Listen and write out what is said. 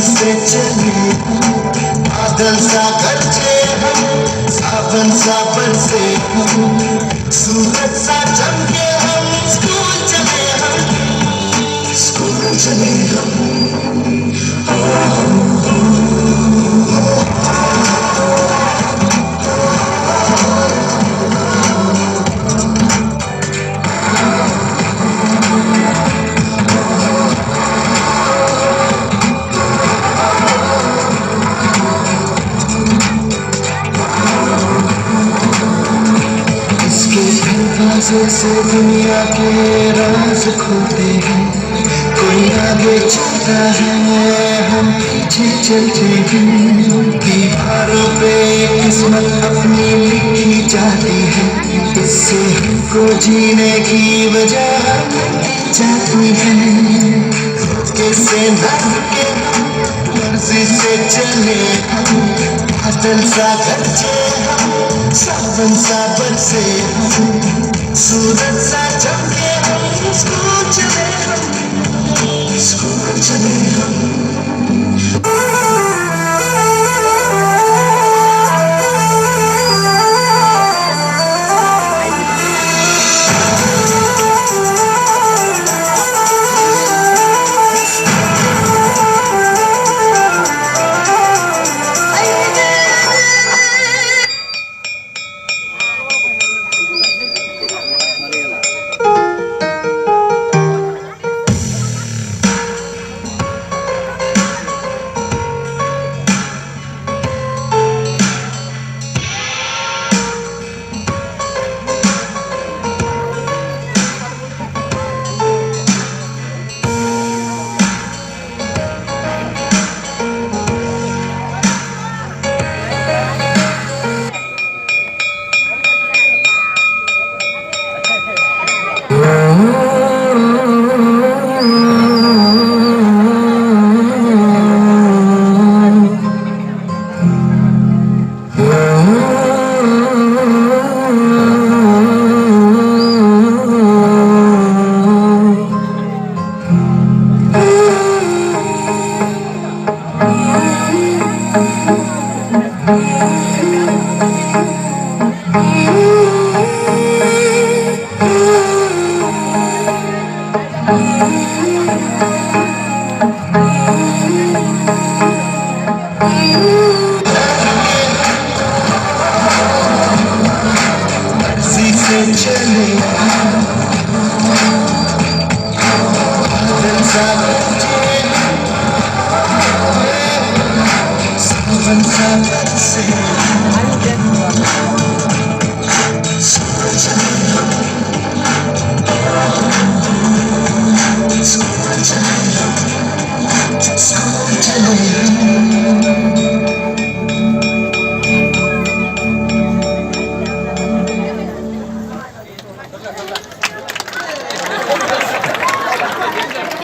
से चले बादल सा गरजे हम, सावन सा बरसे हम, सूरज सा चमके हम, स्कूल चले हम, स्कूल चले हम। से दुनिया के राज खोते हैं, कोई आगे चलता है हम पीछे चलते हैं, दीवारों पे किस्मत अपनी लिखी जाती है, इससे हमको जीने की वजह जाती है, कैसे लग के मर्जी से चले हम, बादल सा गरजे हम, सावन सा बरसे हम, सूरज सा चमके हम, स्कूल चले हम, स्कूल चले हम। You